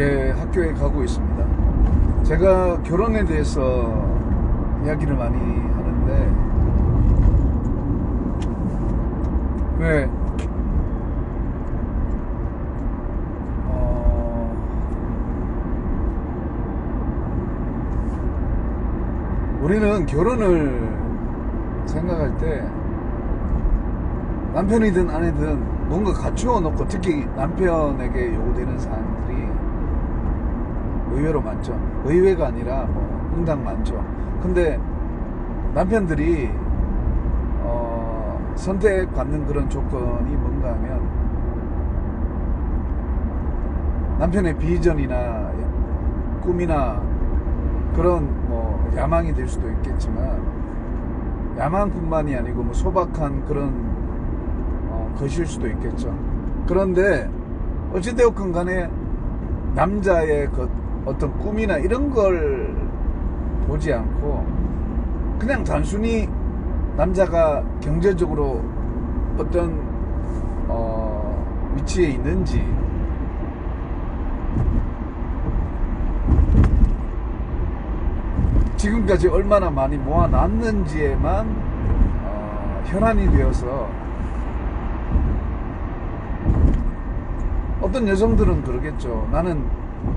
이제 학교에 가고 있습니다. 제가 결혼에 대해서 이야기를 많이 하는데 왜 우리는 결혼을 생각할 때 남편이든 아내든 뭔가 갖추어 놓고, 특히 남편에게 요구되는 사항들이 의외로 많죠. 의외가 아니라 응당 많죠. 근데 남편들이 선택받는 그런 조건이 뭔가 하면 남편의 비전이나 꿈이나 그런 야망이 될 수도 있겠지만, 야망뿐만이 아니고 소박한 그런 것일 수도 있겠죠. 그런데 어찌되었건 간에 남자의 어떤 꿈이나 이런 걸 보지 않고 그냥 단순히 남자가 경제적으로 어떤 위치에 있는지, 지금까지 얼마나 많이 모아놨는지에만 현안이 되어서, 어떤 여성들은 그러겠죠. 나는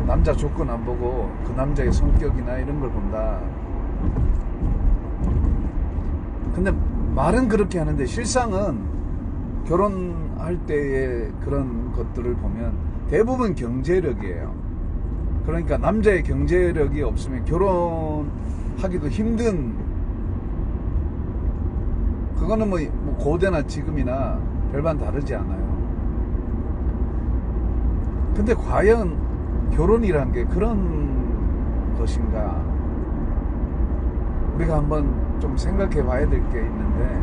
남자 조건 안 보고 그 남자의 성격이나 이런 걸 본다. 근데 말은 그렇게 하는데 실상은 결혼할 때의 그런 것들을 보면 대부분 경제력이에요. 그러니까 남자의 경제력이 없으면 결혼하기도 힘든, 그거는 뭐 고대나 지금이나 별반 다르지 않아요. 근데 과연 결혼이란 게 그런 것인가? 우리가 한번 좀 생각해 봐야 될 게 있는데,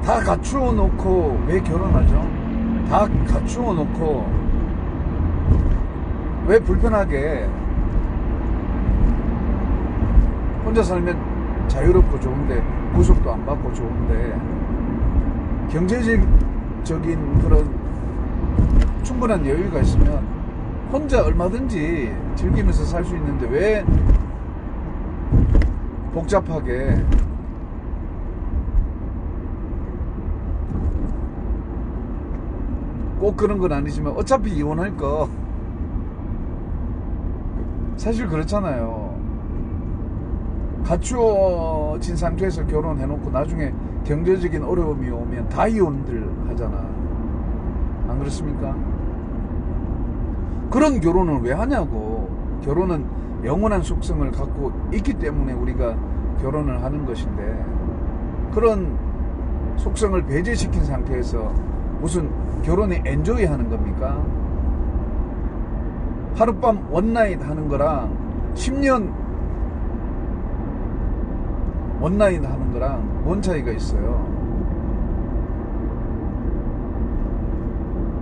다 갖추어 놓고 왜 결혼하죠? 다 갖추어 놓고 왜 불편하게 혼자 살면 자유롭고 좋은데, 구속도 안 받고 좋은데, 경제적인 그런 충분한 여유가 있으면 혼자 얼마든지 즐기면서 살 수 있는데 왜 복잡하게 꼭 그런 건 아니지만 어차피 이혼할 거 사실 그렇잖아요. 갖추어진 상태에서 결혼해놓고 나중에 경제적인 어려움이 오면 다 이혼들 하잖아. 안 그렇습니까? 그런 결혼을 왜 하냐고. 결혼은 영원한 속성을 갖고 있기 때문에 우리가 결혼을 하는 것인데, 그런 속성을 배제시킨 상태에서 무슨 결혼에 엔조이 하는 겁니까? 하룻밤 원나잇 하는 거랑 10년 원나잇 하는 거랑 뭔 차이가 있어요?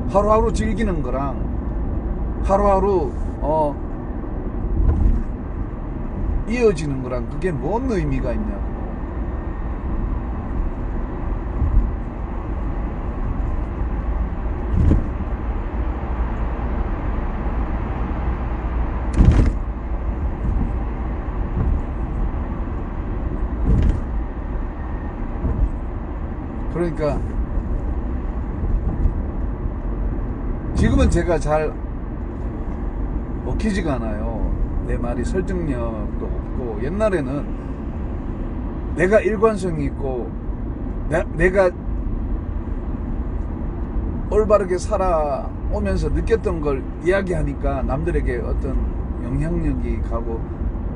하루하루 즐기는 거랑 하루하루 이어지는 거랑 그게 뭔 의미가 있냐고. 그러니까 지금은 제가 잘 먹히지가 않아요. 내 말이 설득력도 없고, 옛날에는 내가 일관성이 있고 내가 올바르게 살아오면서 느꼈던 걸 이야기하니까 남들에게 어떤 영향력이 가고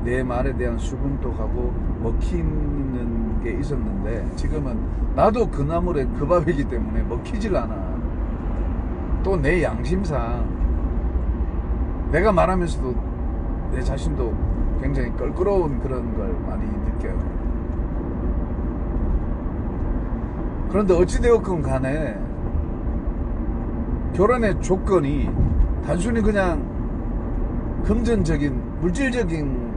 내 말에 대한 수긍도 가고 먹히는 게 있었는데, 지금은 나도 그 나물에 그 밥이기 때문에 먹히질 않아. 또 내 양심상 내가 말하면서도 내 자신도 굉장히 껄끄러운 그런 걸 많이 느껴요. 그런데 어찌되었건 간에 결혼의 조건이 단순히 그냥 금전적인 물질적인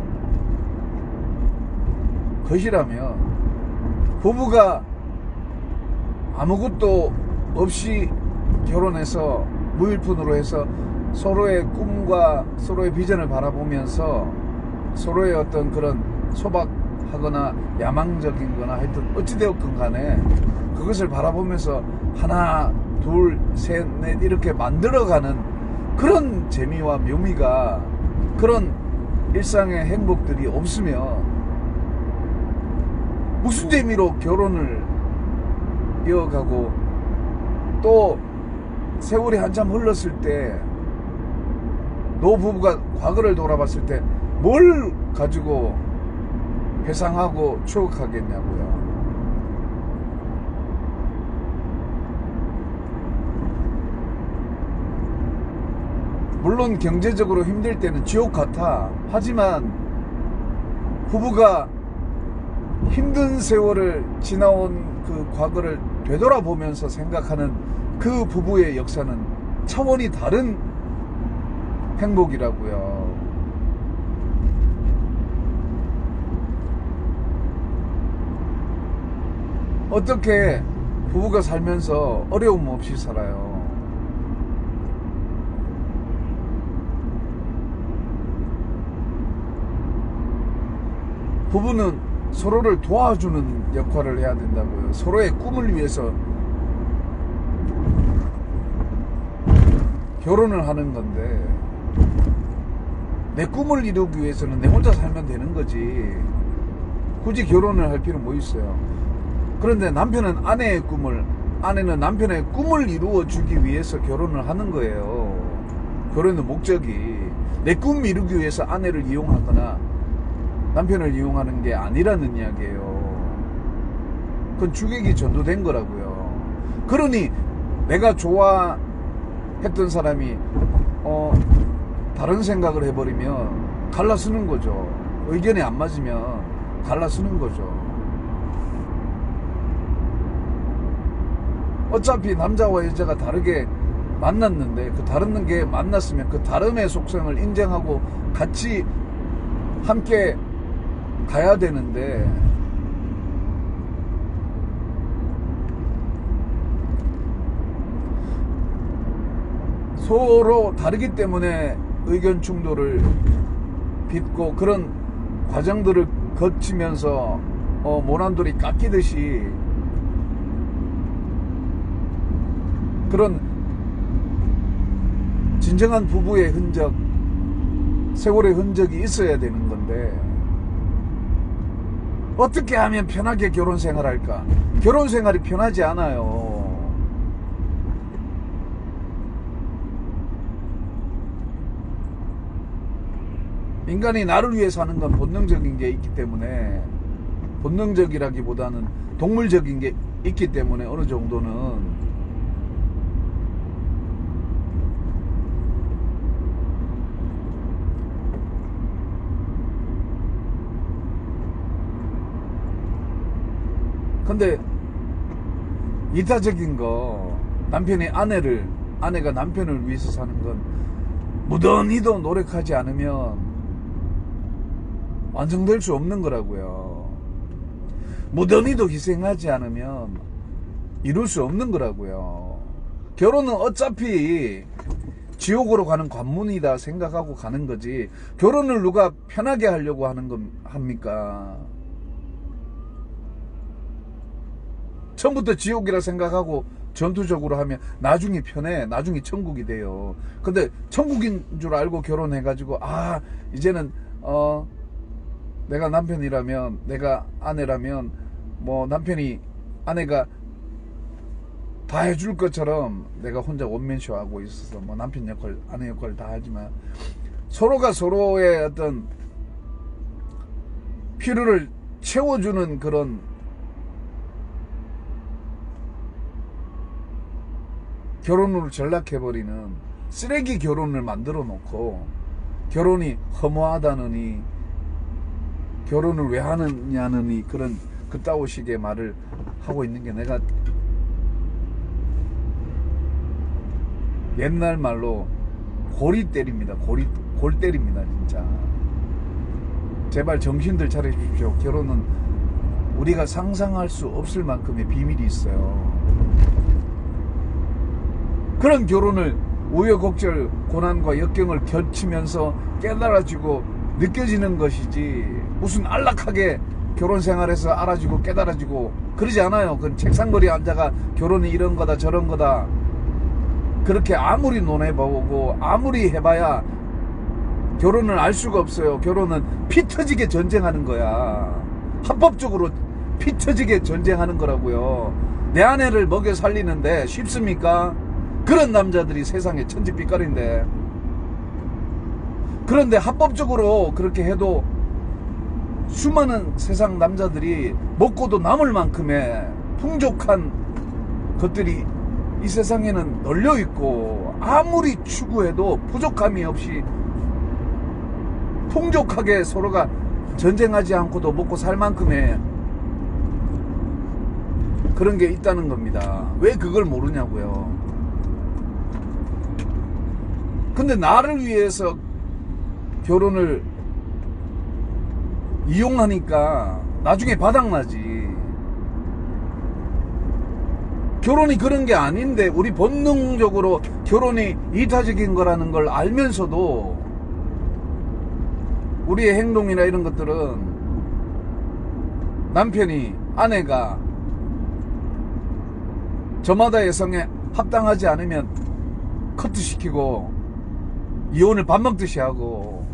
것이라면, 부부가 아무것도 없이 결혼해서 무일푼으로 해서 서로의 꿈과 서로의 비전을 바라보면서 서로의 어떤 그런 소박하거나 야망적인 거나 하여튼 어찌되었건 간에 그것을 바라보면서 하나 둘 셋 넷 이렇게 만들어가는 그런 재미와 묘미가, 그런 일상의 행복들이 없으면 무슨 재미로 결혼을 이어가고, 또 세월이 한참 흘렀을 때 노부부가 과거를 돌아봤을 때 뭘 가지고 회상하고 추억하겠냐고요. 물론 경제적으로 힘들 때는 지옥 같아. 하지만 부부가 힘든 세월을 지나온 그 과거를 되돌아보면서 생각하는 그 부부의 역사는 차원이 다른 행복이라고요. 어떻게 부부가 살면서 어려움 없이 살아요? 부부는 서로를 도와주는 역할을 해야 된다고요. 서로의 꿈을 위해서 결혼을 하는 건데, 내 꿈을 이루기 위해서는 내 혼자 살면 되는 거지 굳이 결혼을 할 필요 뭐 있어요. 그런데 남편은 아내의 꿈을, 아내는 남편의 꿈을 이루어 주기 위해서 결혼을 하는 거예요. 결혼의 목적이 내 꿈 이루기 위해서 아내를 이용하거나 남편을 이용하는 게 아니라는 이야기예요. 그건 주객이 전도된 거라고요. 그러니 내가 좋아했던 사람이 다른 생각을 해버리면 갈라서는 거죠. 의견이 안 맞으면 갈라서는 거죠. 어차피 남자와 여자가 다르게 만났는데, 그 다른 게 만났으면 그 다름의 속성을 인정하고 같이 함께 가야 되는데, 서로 다르기 때문에 의견 충돌을 빚고 그런 과정들을 거치면서 모난돌이 깎이듯이 그런 진정한 부부의 흔적, 세월의 흔적이 있어야 되는 건데, 어떻게 하면 편하게 결혼 생활할까? 결혼 생활이 편하지 않아요. 인간이 나를 위해 사는 건 본능적인 게 있기 때문에, 본능적이라기보다는 동물적인 게 있기 때문에 어느 정도는 근데 이타적인 거, 남편이 아내가 남편을 위해서 사는 건 무던히도 노력하지 않으면 완성될 수 없는 거라고요. 무던히도 희생하지 않으면 이룰 수 없는 거라고요. 결혼은 어차피 지옥으로 가는 관문이다 생각하고 가는 거지, 결혼을 누가 편하게 하려고 하는 건 합니까? 처음부터 지옥이라 생각하고 전투적으로 하면 나중에 편해, 나중에 천국이 돼요. 근데 천국인 줄 알고 결혼해가지고 이제는 내가 남편이라면, 내가 아내라면 뭐 아내가 다 해줄 것처럼 내가 혼자 원맨쇼 하고 있어서 뭐 남편 역할, 아내 역할 다 하지만, 서로가 서로의 어떤 필요를 채워주는 그런 결혼으로 전락해버리는 쓰레기 결혼을 만들어 놓고, 결혼이 허무하다느니, 결혼을 왜 하느냐느니 그런 그따위식의 말을 하고 있는 게, 내가 옛날 말로 골이 때립니다. 골 때립니다 진짜. 제발 정신들 차려주십시오. 결혼은 우리가 상상할 수 없을 만큼의 비밀이 있어요. 그런 결혼을 우여곡절 고난과 역경을 겪으면서 깨달아지고 느껴지는 것이지, 무슨 안락하게 결혼 생활에서 알아지고 깨달아지고 그러지 않아요. 그 책상머리에 앉아가 결혼이 이런 거다 저런 거다 그렇게 아무리 논해보고 아무리 해봐야 결혼을 알 수가 없어요. 결혼은 피 터지게 전쟁하는 거야. 합법적으로 피 터지게 전쟁하는 거라고요. 내 아내를 먹여 살리는데 쉽습니까? 그런 남자들이 세상에 천지빛깔인데, 그런데 합법적으로 그렇게 해도 수많은 세상 남자들이 먹고도 남을 만큼의 풍족한 것들이 이 세상에는 널려있고, 아무리 추구해도 부족함이 없이 풍족하게 서로가 전쟁하지 않고도 먹고 살 만큼의 그런 게 있다는 겁니다. 왜 그걸 모르냐고요. 근데 나를 위해서 결혼을 이용하니까 나중에 바닥나지. 결혼이 그런 게 아닌데, 우리 본능적으로 결혼이 이타적인 거라는 걸 알면서도 우리의 행동이나 이런 것들은 남편이, 아내가 저마다의 성에 합당하지 않으면 커트시키고 이혼을 밥 먹듯이 하고,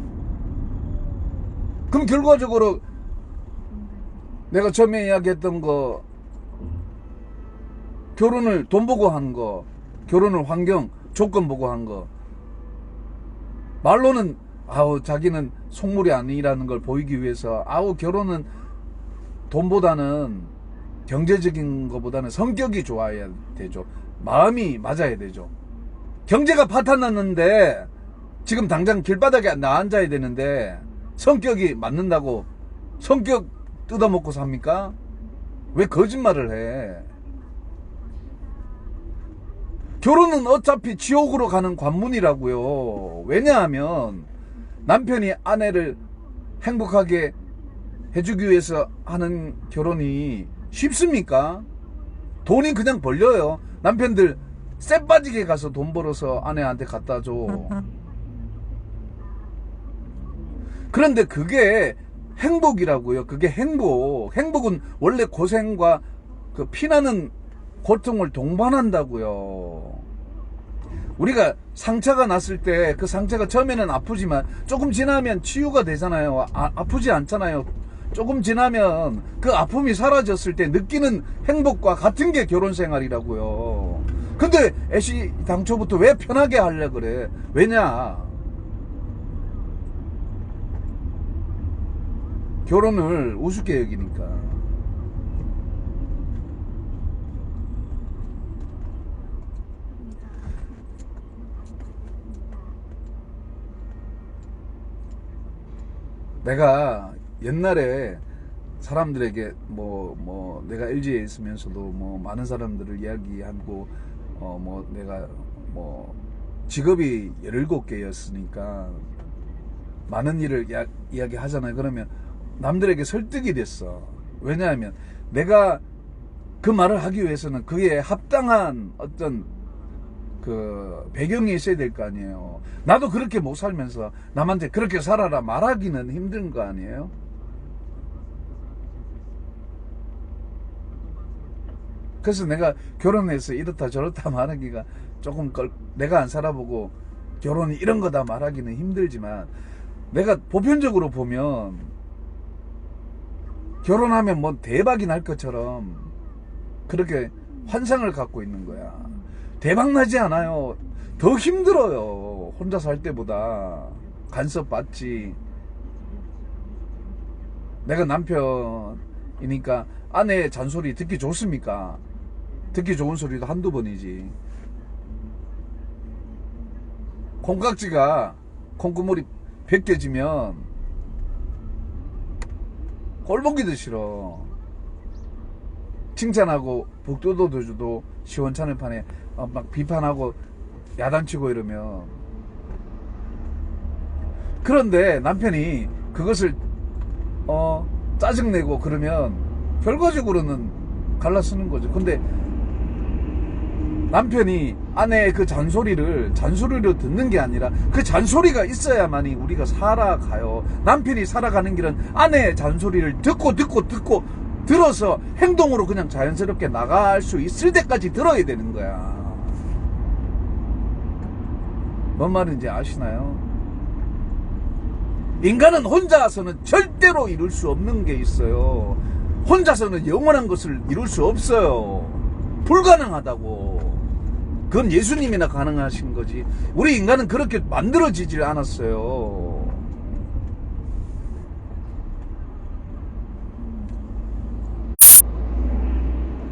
그럼 결과적으로 내가 처음에 이야기했던 거, 결혼을 돈 보고 한 거, 결혼을 환경 조건 보고 한 거, 말로는 자기는 속물이 아니라는 걸 보이기 위해서 결혼은 돈보다는 경제적인 것보다는 성격이 좋아야 되죠. 마음이 맞아야 되죠. 경제가 파탄났는데 지금 당장 길바닥에 나앉아야 되는데 성격이 맞는다고 성격 뜯어먹고 삽니까? 왜 거짓말을 해? 결혼은 어차피 지옥으로 가는 관문이라고요. 왜냐하면 남편이 아내를 행복하게 해주기 위해서 하는 결혼이 쉽습니까? 돈이 그냥 벌려요. 남편들 쎄 빠지게 가서 돈 벌어서 아내한테 갖다 줘. 그런데 그게 행복이라고요. 그게 행복. 행복은 원래 고생과 그 피나는 고통을 동반한다고요. 우리가 상처가 났을 때 그 상처가 처음에는 아프지만 조금 지나면 치유가 되잖아요. 아프지 않잖아요. 조금 지나면 그 아픔이 사라졌을 때 느끼는 행복과 같은 게 결혼 생활이라고요. 근데 애시 당초부터 왜 편하게 하려 그래? 왜냐? 결혼을 우습게 여기니까. 내가 옛날에 사람들에게 내가 LG에 있으면서도 많은 사람들을 이야기하고 내가 직업이 17개였으니까 많은 일을 이야기하잖아요. 그러면 남들에게 설득이 됐어. 왜냐하면 내가 그 말을 하기 위해서는 그에 합당한 어떤 그 배경이 있어야 될 거 아니에요. 나도 그렇게 못 살면서 남한테 그렇게 살아라 말하기는 힘든 거 아니에요. 그래서 내가 결혼해서 이렇다 저렇다 말하기가 조금 내가 안 살아보고 결혼이 이런 거다 말하기는 힘들지만, 내가 보편적으로 보면 결혼하면 대박이 날 것처럼 그렇게 환상을 갖고 있는 거야. 대박 나지 않아요. 더 힘들어요. 혼자 살 때보다. 간섭 받지. 내가 남편이니까 아내의 잔소리 듣기 좋습니까? 듣기 좋은 소리도 한두 번이지. 콩깍지가 콩고물이 벗겨지면 꼴보기도 싫어. 칭찬하고 북돋워줘도 시원찮은 판에 막 비판하고 야단치고 이러면. 그런데 남편이 그것을 짜증내고 그러면 결과적으로는 갈라쓰는 거죠. 근데 남편이 아내의 그 잔소리를 듣는 게 아니라 그 잔소리가 있어야만이 우리가 살아가요. 남편이 살아가는 길은 아내의 잔소리를 듣고 들어서 행동으로 그냥 자연스럽게 나갈 수 있을 때까지 들어야 되는 거야. 뭔 말인지 아시나요? 인간은 혼자서는 절대로 이룰 수 없는 게 있어요. 혼자서는 영원한 것을 이룰 수 없어요. 불가능하다고. 그건 예수님이나 가능하신 거지. 우리 인간은 그렇게 만들어지질 않았어요.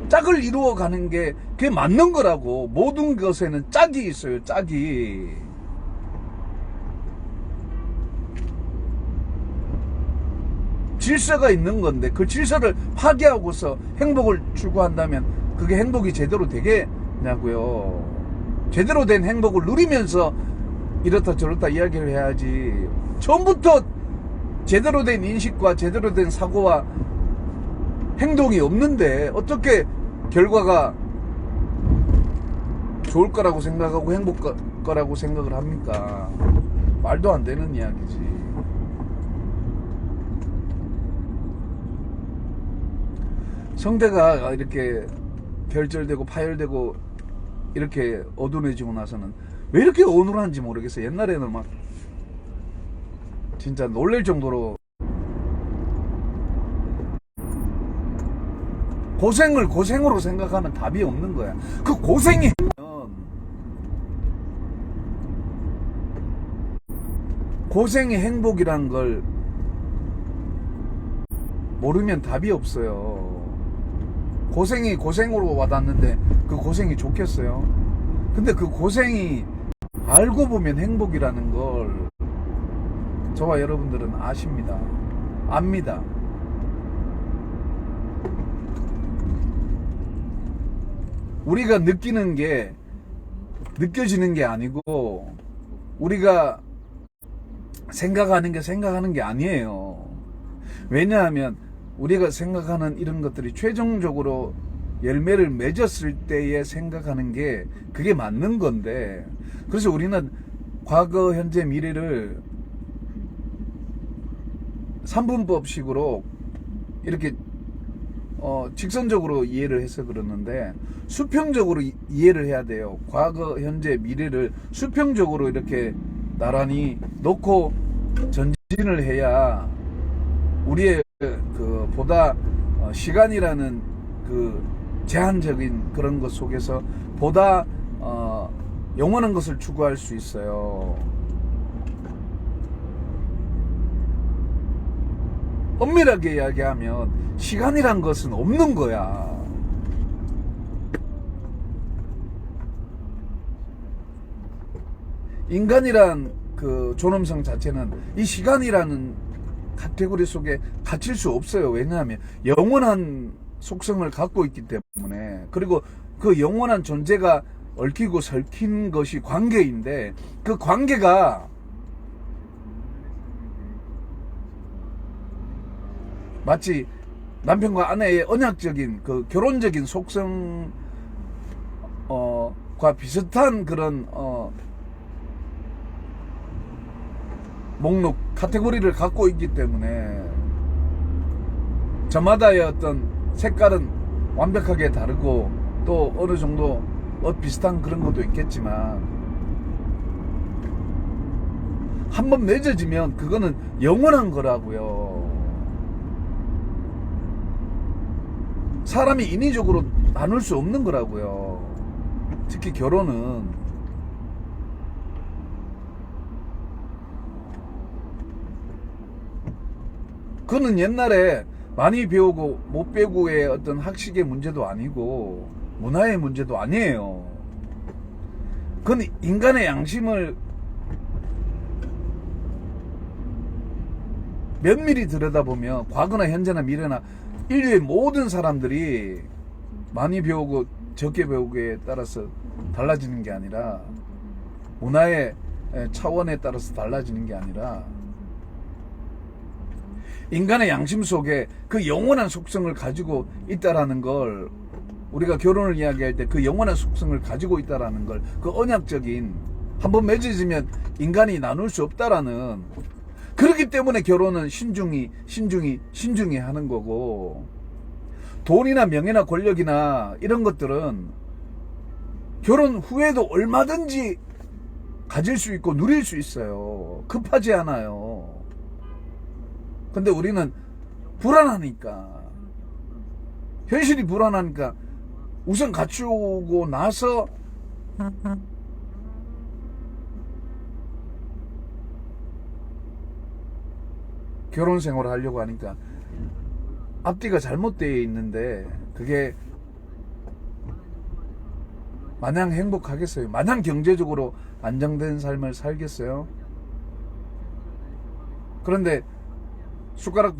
짝을 이루어가는 게 그게 맞는 거라고. 모든 것에는 짝이 있어요. 짝이. 질서가 있는 건데 그 질서를 파괴하고서 행복을 추구한다면 그게 행복이 제대로 되겠냐고요. 제대로 된 행복을 누리면서 이렇다 저렇다 이야기를 해야지. 처음부터 제대로 된 인식과 제대로 된 사고와 행동이 없는데 어떻게 결과가 좋을 거라고 생각하고 행복 거라고 생각을 합니까? 말도 안 되는 이야기지. 성대가 이렇게 결절되고 파열되고 이렇게 어두워지고 나서는 왜 이렇게 어눌한지 모르겠어요. 옛날에는 막 진짜 놀랄 정도로 고생을 고생으로 생각하면 답이 없는 거야. 그 고생이 고생이 행복이란 걸 모르면 답이 없어요. 고생이 고생으로 와닿는데 그 고생이 좋겠어요? 근데 그 고생이 알고 보면 행복이라는 걸 저와 여러분들은 아십니다. 압니다. 우리가 느끼는 게 느껴지는 게 아니고 우리가 생각하는 게 아니에요. 왜냐하면 우리가 생각하는 이런 것들이 최종적으로 열매를 맺었을 때에 생각하는 게 그게 맞는 건데, 그래서 우리는 과거, 현재, 미래를 3분법식으로 이렇게 직선적으로 이해를 해서 그러는데 수평적으로 이해를 해야 돼요. 과거, 현재, 미래를 수평적으로 이렇게 나란히 놓고 전진을 해야 우리의 그 보다 시간이라는 그 제한적인 그런 것 속에서 보다 영원한 것을 추구할 수 있어요. 엄밀하게 이야기하면 시간이란 것은 없는 거야. 인간이란 그 존엄성 자체는 이 시간이라는 카테고리 속에 갇힐 수 없어요. 왜냐하면 영원한 속성을 갖고 있기 때문에. 그리고 그 영원한 존재가 얽히고 설킨 것이 관계인데 그 관계가 마치 남편과 아내의 언약적인 그 결혼적인 속성과 비슷한 그런 목록 카테고리를 갖고 있기 때문에 저마다의 어떤 색깔은 완벽하게 다르고 또 어느 정도 비슷한 그런 것도 있겠지만 한번 맺어지면 그거는 영원한 거라고요. 사람이 인위적으로 나눌 수 없는 거라고요. 특히 결혼은. 그거는 옛날에 많이 배우고 못 배우고의 어떤 학식의 문제도 아니고 문화의 문제도 아니에요. 그건 인간의 양심을 면밀히 들여다보면 과거나 현재나 미래나 인류의 모든 사람들이 많이 배우고 적게 배우고에 따라서 달라지는 게 아니라 문화의 차원에 따라서 달라지는 게 아니라 인간의 양심 속에 그 영원한 속성을 가지고 있다라는 걸 우리가 결혼을 이야기할 때 그 영원한 속성을 가지고 있다라는 걸, 그 언약적인, 한번 맺어지면 인간이 나눌 수 없다라는, 그렇기 때문에 결혼은 신중히 하는 거고, 돈이나 명예나 권력이나 이런 것들은 결혼 후에도 얼마든지 가질 수 있고 누릴 수 있어요. 급하지 않아요. 근데 우리는 불안하니까, 현실이 불안하니까 우선 갖추고 나서 결혼 생활을 하려고 하니까 앞뒤가 잘못되어 있는데, 그게 마냥 행복하겠어요? 마냥 경제적으로 안정된 삶을 살겠어요? 그런데 숟가락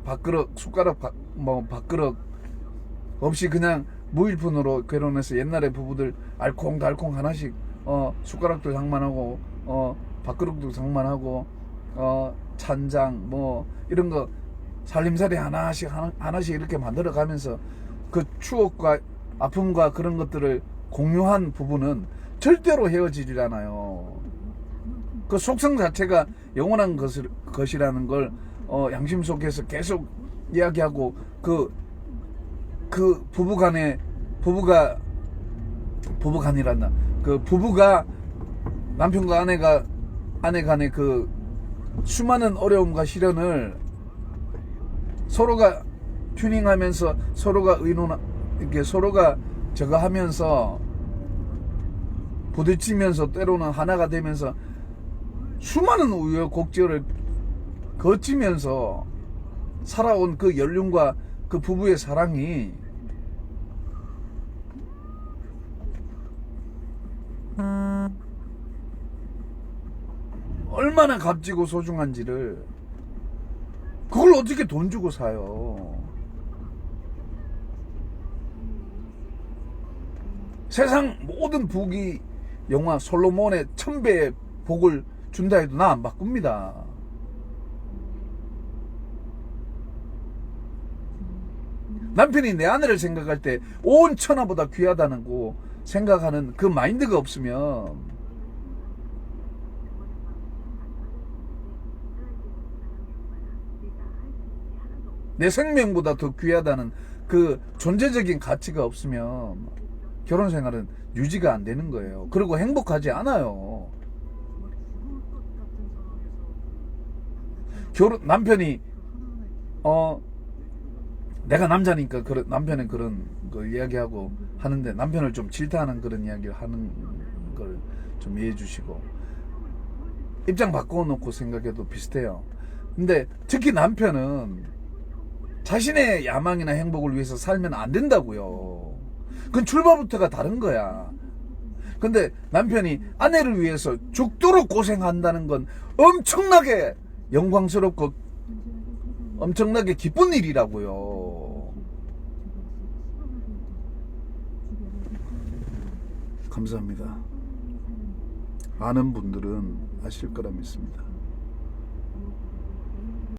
밥그릇 없이 그냥 무일푼으로 결혼해서, 옛날에 부부들 알콩달콩 하나씩 숟가락도 장만하고 밥그릇도 장만하고 찬장 뭐 이런 거 살림살이 하나씩 이렇게 만들어 가면서 그 추억과 아픔과 그런 것들을 공유한 부부는 절대로 헤어지잖아요. 그 속성 자체가 영원한 것이라는 걸 양심 속에서 계속 이야기하고, 그 부부가 남편과 아내 간의 그 수많은 어려움과 시련을 서로가 튜닝하면서, 이렇게 서로가 저거 하면서 부딪히면서, 때로는 하나가 되면서 수많은 우여곡절을 거치면서 살아온 그 연륜과 그 부부의 사랑이 얼마나 값지고 소중한지를, 그걸 어떻게 돈 주고 사요? 세상 모든 부귀 영화 솔로몬의 1000배의 복을 준다 해도 나 안 바꿉니다. 남편이 내 아내를 생각할 때 온 천하보다 귀하다는 거 생각하는 그 마인드가 없으면, 내 생명보다 더 귀하다는 그 존재적인 가치가 없으면 결혼 생활은 유지가 안 되는 거예요. 그리고 행복하지 않아요. 남편이 내가 남자니까 남편은 그런 걸 이야기하고 하는데, 남편을 좀 질타하는 그런 이야기를 하는 걸 좀 이해해 주시고, 입장 바꿔놓고 생각해도 비슷해요. 근데 특히 남편은 자신의 야망이나 행복을 위해서 살면 안 된다고요. 그건 출발부터가 다른 거야. 근데 남편이 아내를 위해서 죽도록 고생한다는 건 엄청나게 영광스럽고 엄청나게 기쁜 일이라고요. 감사합니다. 많은 분들은 아실 거라 믿습니다.